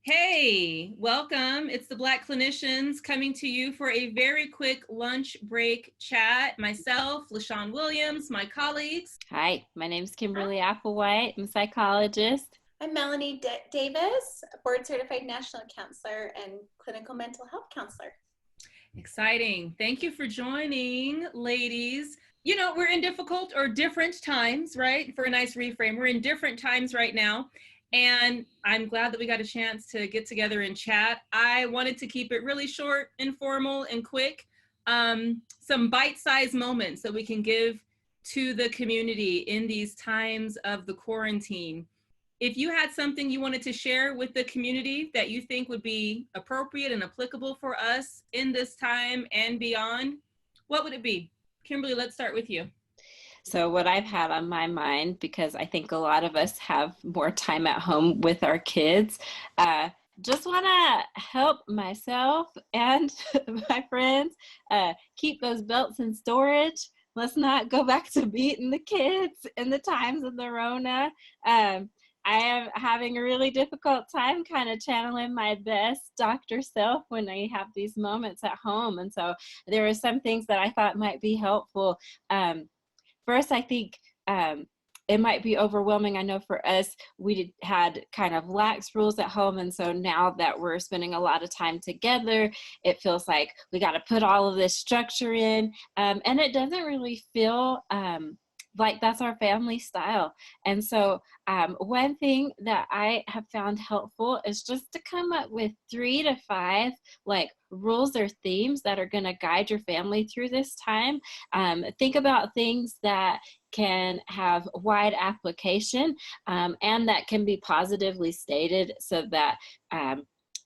Hey, welcome. It's the Black Clinicians coming to you for a very quick lunch break chat. Myself, LaShawn Williams, my colleagues. Hi, my name is Kimberly Applewhite. I'm a psychologist. I'm Melanie Davis, a board certified national counselor and clinical mental health counselor. Exciting. Thank you for joining, ladies. You know, we're in difficult or different times, right? For a nice reframe, we're in different times right now. And I'm glad that we got a chance to get together and chat. I wanted to keep it really short, informal, and quick. Some bite-sized moments that we can give to the community in these times of the quarantine. If you had something you wanted to share with the community that you think would be appropriate and applicable for us in this time and beyond, what would it be? Kimberly, let's start with you. So, what I've had on my mind, because I think a lot of us have more time at home with our kids, just want to help myself and my friends keep those belts in storage. Let's not go back to beating the kids in the times of the Rona. I am having a really difficult time kind of channeling my best doctor self when I have these moments at home. And so there are some things that I thought might be helpful. First, I think it might be overwhelming. I know for us, we had kind of lax rules at home. And so now that we're spending a lot of time together, it feels like we got to put all of this structure in. And it doesn't really feel like that's our family style. And so one thing that I have found helpful is just to come up with 3 to 5 like rules or themes that are going to guide your family through this time. Think about things that can have wide application and that can be positively stated so that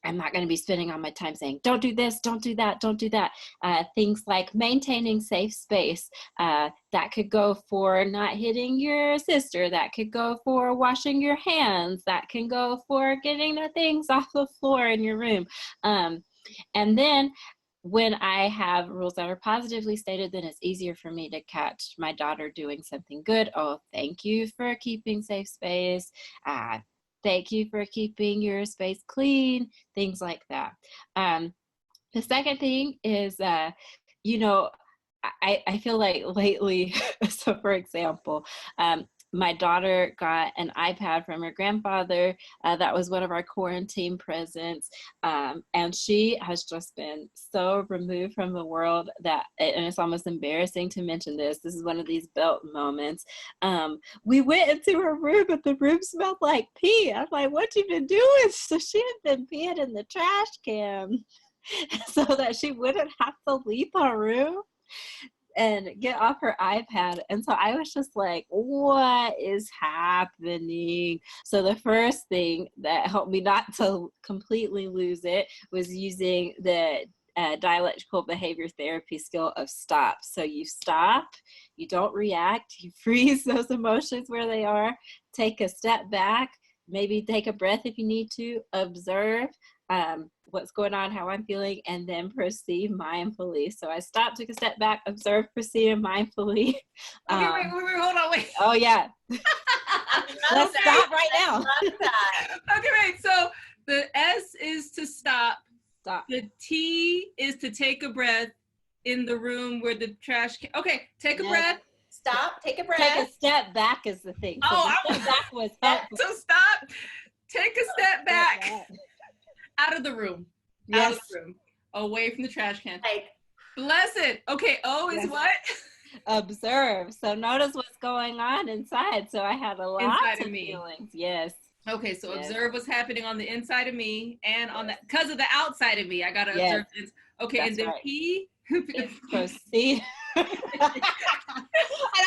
I'm not going to be spending all my time saying, don't do this, don't do that, don't do that. Things like maintaining safe space. That could go for not hitting your sister. That could go for washing your hands. That can go for getting the things off the floor in your room. And then when I have rules that are positively stated, then it's easier for me to catch my daughter doing something good. Oh, thank you for keeping safe space. Thank you for keeping your space clean, things like that. The second thing is, I feel like lately, so for example, my daughter got an iPad from her grandfather. That was one of our quarantine presents. And she has just been so removed from the world that, and it's almost embarrassing to mention this. This is one of these belt moments. We went into her room, but the room smelled like pee. I'm like, what you been doing? So she had been peeing in the trash can so that she wouldn't have to leave her room and get off her iPad. And so I was just like, what is happening? So the first thing that helped me not to completely lose it was using the dialectical behavior therapy skill of stop. So you stop, you don't react, you freeze those emotions where they are, take a step back, maybe take a breath if you need to, observe what's going on, how I'm feeling, and then proceed mindfully. So I stopped, took a step back, observed, proceed mindfully. Okay, wait, hold on, wait. Oh, yeah. Let's stop right now. Okay, wait. So the S is to stop. Stop. The T is to take a breath in the room where the trash can. Okay, take a breath. Stop, take a breath. Take a step back is the thing. So the step back was helpful. So stop, take a step back. Out of the room. Yes. Out of the room. Away from the trash can. Like, bless it. Okay, O is what? Observe. So notice what's going on inside. So I had a lot inside of me. Feelings. Yes. Okay, so yes. Observe what's happening on the inside of me and on the, because of the outside of me. I got to observe this. Okay, that's and then right. P. Proceed. And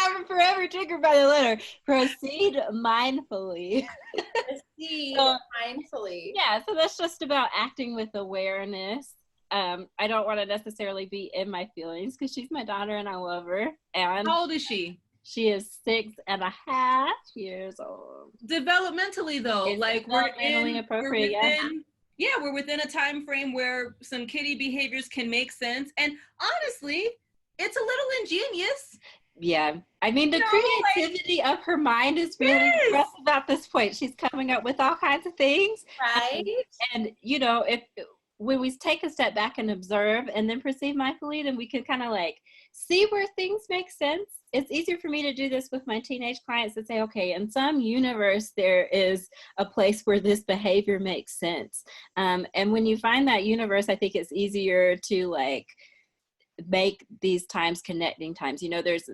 I'm forever triggered by the letter. Proceed mindfully. Proceed mindfully. Yeah, so that's just about acting with awareness. I don't want to necessarily be in my feelings because she's my daughter and I love her. And how old is she? She is 6.5 years old. Developmentally, though, it's like we're within a time frame where some kiddie behaviors can make sense. And honestly, it's a little ingenious. Yeah. I mean, the creativity of her mind is really impressive at this point. She's coming up with all kinds of things. Right. And you know, if when we take a step back and observe and then perceive mindfully, then we can kind of like see where things make sense. It's easier for me to do this with my teenage clients and say, okay, in some universe, there is a place where this behavior makes sense. And when you find that universe, I think it's easier to like make these times connecting times. You know, there's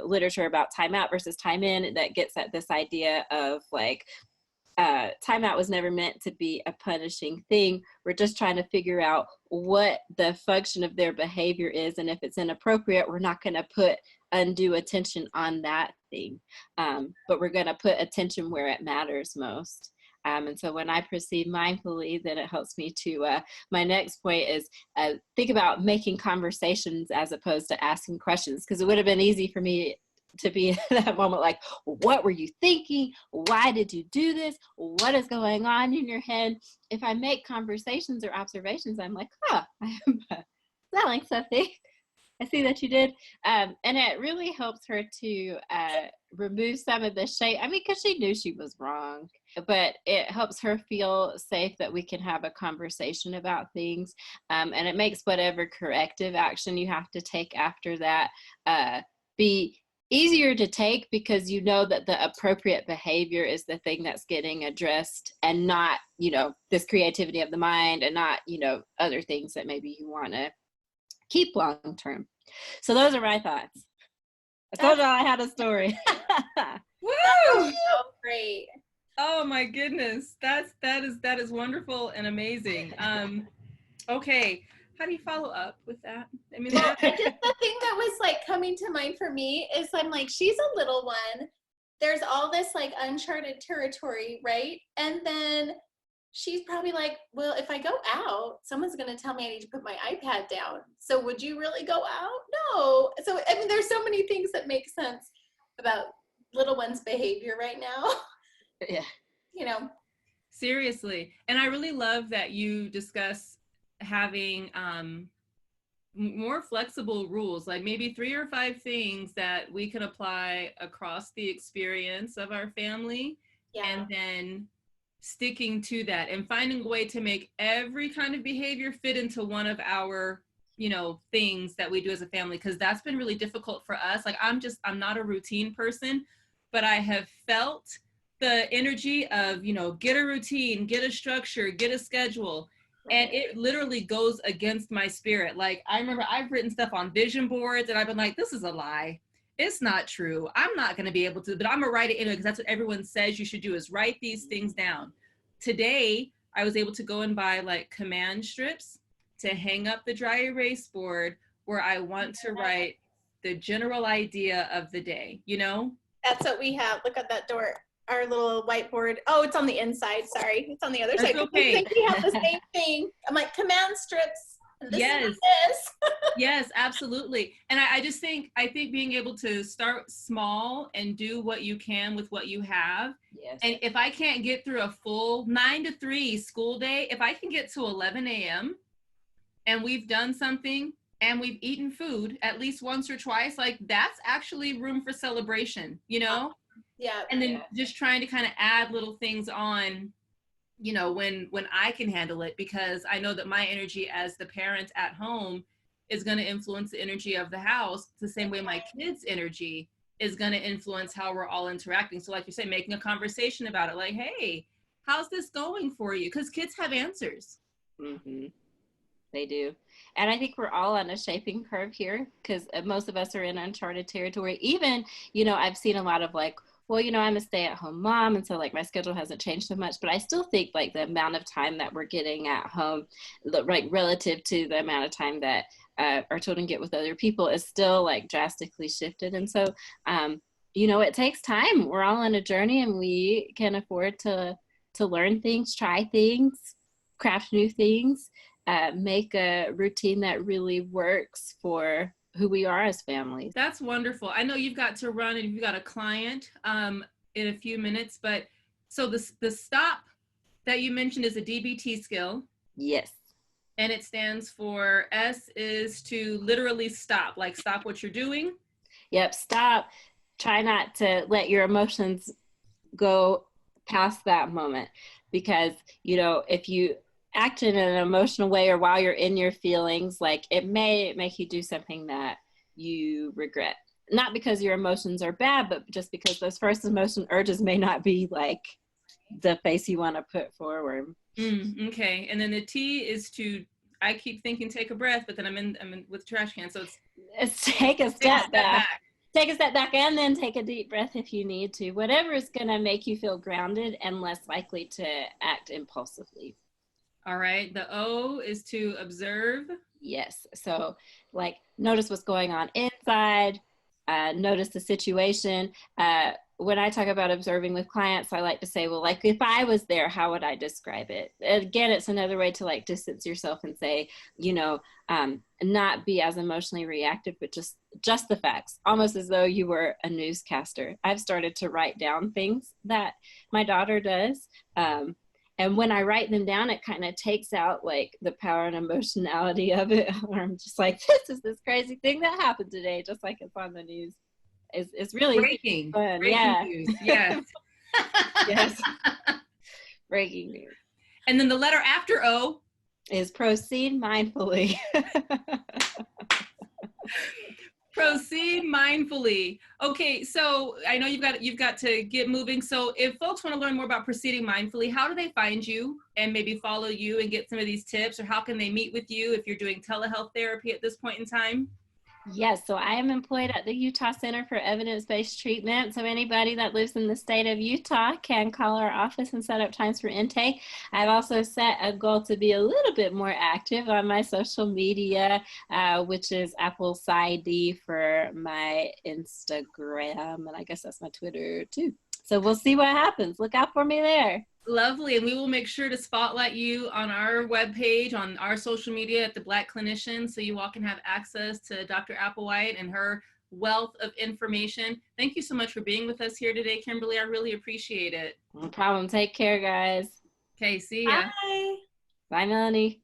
literature about time out versus time in that gets at this idea of like, timeout was never meant to be a punishing thing. We're just trying to figure out what the function of their behavior is. And if it's inappropriate, we're not going to put undue attention on that thing. But we're going to put attention where it matters most. And so when I perceive mindfully, then it helps me to, my next point is think about making conversations as opposed to asking questions, because it would have been easy for me to be in that moment like, what were you thinking? Why did you do this? What is going on in your head? If I make conversations or observations, I'm like, I am selling something. I see that you did. And it really helps her to remove some of the shame. I mean, because she knew she was wrong, but it helps her feel safe that we can have a conversation about things. And it makes whatever corrective action you have to take after that be easier to take, because you know that the appropriate behavior is the thing that's getting addressed, and not, you know, this creativity of the mind, and not, you know, other things that maybe you want to keep long term. So those are my thoughts. I told y'all I had a story. Woo! So great. Oh my goodness, that is wonderful and amazing. Okay, how do you follow up with that? I mean, Well, just the thing that was like coming to mind for me is I'm like, she's a little one. There's all this like uncharted territory, right? And then she's probably like, well, if I go out, someone's going to tell me I need to put my iPad down. So would you really go out? No. So, I mean, there's so many things that make sense about little one's behavior right now. Yeah. You know. Seriously. And I really love that you discuss having more flexible rules, like maybe 3 or 5 things that we can apply across the experience of our family. Yeah. And then sticking to that and finding a way to make every kind of behavior fit into one of our, you know, things that we do as a family, because that's been really difficult for us. Like I'm not a routine person, but I have felt the energy of, you know, get a routine, get a structure, get a schedule. And it literally goes against my spirit. Like I remember I've written stuff on vision boards and I've been like, this is a lie. It's not true. I'm not going to be able to, but I'm going to write it anyway, because that's what everyone says you should do, is write these things down. Today, I was able to go and buy like command strips to hang up the dry erase board where I want to write the general idea of the day, you know? That's what we have. Look at that door. Our little whiteboard. Oh, it's on the inside. Sorry. It's on the other side. Okay. I think we have the same thing. I'm like, command strips. And this Yes. is what it is. Yes, absolutely. And I think being able to start small and do what you can with what you have. Yes. And if I can't get through a full 9 to 3 school day, if I can get to 11 a.m. and we've done something and we've eaten food at least once or twice, like that's actually room for celebration, you know? Yeah. And then just trying to kind of add little things on, you know, when I can handle it, because I know that my energy as the parent at home is going to influence the energy of the house the same way my kids' energy is going to influence how we're all interacting. So like you say, making a conversation about it, like, hey, how's this going for you? Because kids have answers. Mm-hmm. They do. And I think we're all on a shaping curve here, because most of us are in uncharted territory. Even, you know, I've seen a lot of like, well, you know, I'm a stay-at-home mom, and so like my schedule hasn't changed so much, but I still think like the amount of time that we're getting at home, like relative to the amount of time that our children get with other people, is still like drastically shifted. And so, you know, it takes time. We're all on a journey, and we can afford to learn things, try things, craft new things, make a routine that really works for who we are as families. That's wonderful. I know you've got to run and you've got a client in a few minutes, but so the stop that you mentioned is a DBT skill. Yes. And it stands for S is to literally stop, like stop what you're doing. Yep, stop. Try not to let your emotions go past that moment, because, you know, if you act in an emotional way or while you're in your feelings, like it may make you do something that you regret. Not because your emotions are bad, but just because those first emotion urges may not be like the face you want to put forward. Okay. And then the T is to, I keep thinking take a breath, but then I'm in with trash can. So it's take a step back. Take a step back and then take a deep breath if you need to. Whatever is going to make you feel grounded and less likely to act impulsively. All right. The O is to observe. Yes. So like notice what's going on inside, notice the situation. When I talk about observing with clients, I like to say, well, like if I was there, how would I describe it? Again, it's another way to like distance yourself and say, you know, not be as emotionally reactive, but just the facts, almost as though you were a newscaster. I've started to write down things that my daughter does. And when I write them down, it kind of takes out like the power and emotionality of it. I'm just like, this crazy thing that happened today, just like it's on the news. It's really breaking fun. News. Yes. Yes. Breaking news. And then the letter after O is proceed mindfully. Proceed mindfully. Okay, so I know you've got to get moving. So if folks want to learn more about proceeding mindfully, how do they find you and maybe follow you and get some of these tips, or how can they meet with you if you're doing telehealth therapy at this point in time? Yes, so I am employed at the Utah Center for Evidence-Based Treatment. So anybody that lives in the state of Utah can call our office and set up times for intake. I've also set a goal to be a little bit more active on my social media, which is Apple SciD for my Instagram, and I guess that's my Twitter too. So we'll see what happens. Look out for me there. Lovely. And we will make sure to spotlight you on our webpage, on our social media at the Black Clinicians, so you all can have access to Dr. Applewhite and her wealth of information. Thank you so much for being with us here today, Kimberly. I really appreciate it. No problem. Take care, guys. Okay, see ya. Bye. Bye, Melanie.